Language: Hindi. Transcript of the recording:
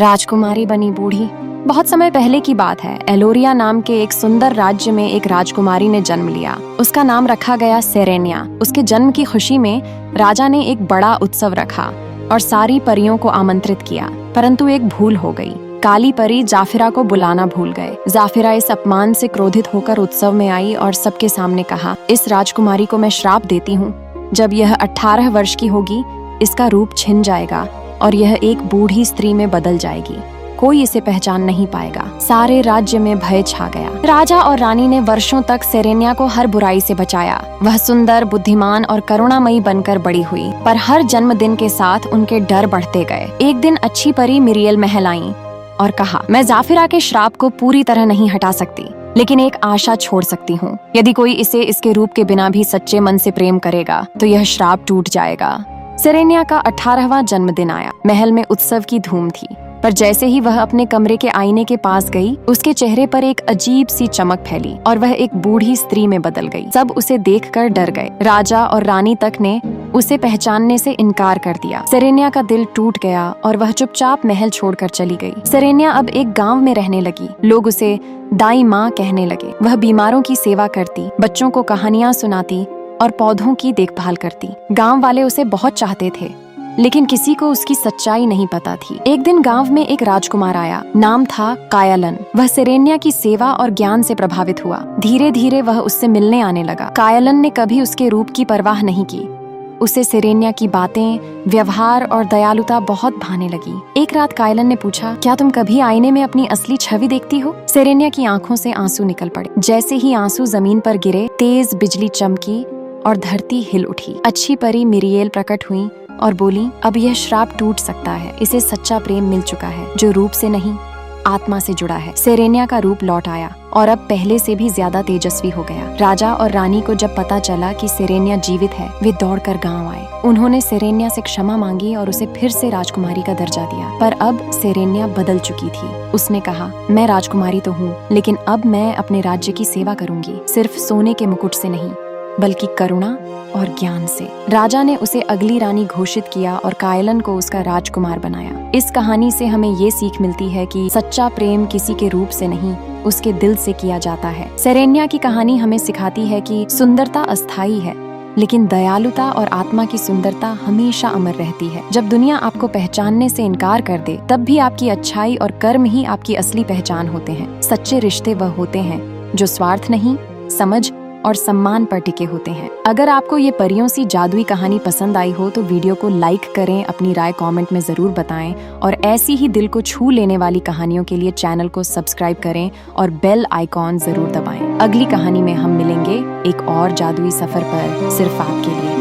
राजकुमारी बनी बूढ़ी। बहुत समय पहले की बात है। एलोरिया नाम के एक सुंदर राज्य में एक राजकुमारी ने जन्म लिया। उसका नाम रखा गया सेरेनिया। उसके जन्म की खुशी में राजा ने एक बड़ा उत्सव रखा और सारी परियों को आमंत्रित किया, परंतु एक भूल हो गई। काली परी जाफिरा को बुलाना भूल गए। जाफिरा इस अपमान से क्रोधित होकर उत्सव में आई और सबके सामने कहा, इस राजकुमारी को मैं श्राप देती हूँ। जब यह 18 वर्ष की होगी, इसका रूप छिन जाएगा और यह एक बूढ़ी स्त्री में बदल जाएगी। कोई इसे पहचान नहीं पाएगा। सारे राज्य में भय छा गया। राजा और रानी ने वर्षों तक सेरेनिया को हर बुराई से बचाया। वह सुंदर, बुद्धिमान और करुणामयी बनकर बड़ी हुई, पर हर जन्मदिन के साथ उनके डर बढ़ते गए। एक दिन अच्छी परी मिरियल महल आई और कहा, मैं जाफिरा के श्राप को पूरी तरह नहीं हटा सकती, लेकिन एक आशा छोड़ सकती हूँ। यदि कोई इसे इसके रूप के बिना भी सच्चे मन से प्रेम करेगा तो यह श्राप टूट जाएगा। सेरेनिया का 18वां जन्मदिन आया। महल में उत्सव की धूम थी, पर जैसे ही वह अपने कमरे के आईने के पास गई, उसके चेहरे पर एक अजीब सी चमक फैली और वह एक बूढ़ी स्त्री में बदल गई। सब उसे देखकर डर गए। राजा और रानी तक ने उसे पहचानने से इनकार कर दिया। सेरेनिया का दिल टूट गया और वह चुपचाप महल छोड़कर चली गई। सेरेनिया अब एक गांव में रहने लगी। लोग उसे दाई माँ कहने लगे। वह बीमारों की सेवा करती, बच्चों को कहानियां सुनाती और पौधों की देखभाल करती। गांव वाले उसे बहुत चाहते थे, लेकिन किसी को उसकी सच्चाई नहीं पता थी। एक दिन गांव में एक राजकुमार आया। नाम था कायलन। वह सेरेनिया की सेवा और ज्ञान से प्रभावित हुआ। धीरे धीरे वह उससे मिलने आने लगा। कायलन ने कभी उसके रूप की परवाह नहीं की। उसे सेरेनिया की बातें, व्यवहार और दयालुता बहुत भाने लगी। एक रात कायलन ने पूछा, क्या तुम कभी आईने में अपनी असली छवि देखती हो? सेरेनिया की आंखों से आंसू निकल पड़े। जैसे ही आंसू जमीन पर गिरे, तेज बिजली चमकी और धरती हिल उठी। अच्छी परी मिरियल प्रकट हुई और बोली, अब यह श्राप टूट सकता है। इसे सच्चा प्रेम मिल चुका है, जो रूप से नहीं, आत्मा से जुड़ा है। सेरेनिया का रूप लौट आया और अब पहले से भी ज्यादा तेजस्वी हो गया। राजा और रानी को जब पता चला कि सेरेनिया जीवित है, वे दौड़कर गांव आए। उन्होंने सेरेनिया से क्षमा मांगी और उसे फिर से राजकुमारी का दर्जा दिया। पर अब सेरेनिया बदल चुकी थी। उसने कहा, मैं राजकुमारी तो हूँ, लेकिन अब मैं अपने राज्य की सेवा करूंगी, सिर्फ सोने के मुकुट से नहीं, बल्कि करुणा और ज्ञान से। राजा ने उसे अगली रानी घोषित किया और कायलन को उसका राजकुमार बनाया। इस कहानी से हमें ये सीख मिलती है कि सच्चा प्रेम किसी के रूप से नहीं, उसके दिल से किया जाता है। सेरेनिया की कहानी हमें सिखाती है कि सुंदरता अस्थायी है, लेकिन दयालुता और आत्मा की सुंदरता हमेशा अमर रहती है। जब दुनिया आपको पहचानने से इनकार कर दे, तब भी आपकी अच्छाई और कर्म ही आपकी असली पहचान होते हैं। सच्चे रिश्ते वह होते हैं जो स्वार्थ नहीं, समझ और सम्मान पर टिके होते हैं। अगर आपको ये परियों सी जादुई कहानी पसंद आई हो तो वीडियो को लाइक करें, अपनी राय कमेंट में जरूर बताएं और ऐसी ही दिल को छू लेने वाली कहानियों के लिए चैनल को सब्सक्राइब करें और बेल आइकॉन जरूर दबाएं। अगली कहानी में हम मिलेंगे एक और जादुई सफर पर, सिर्फ आपके लिए।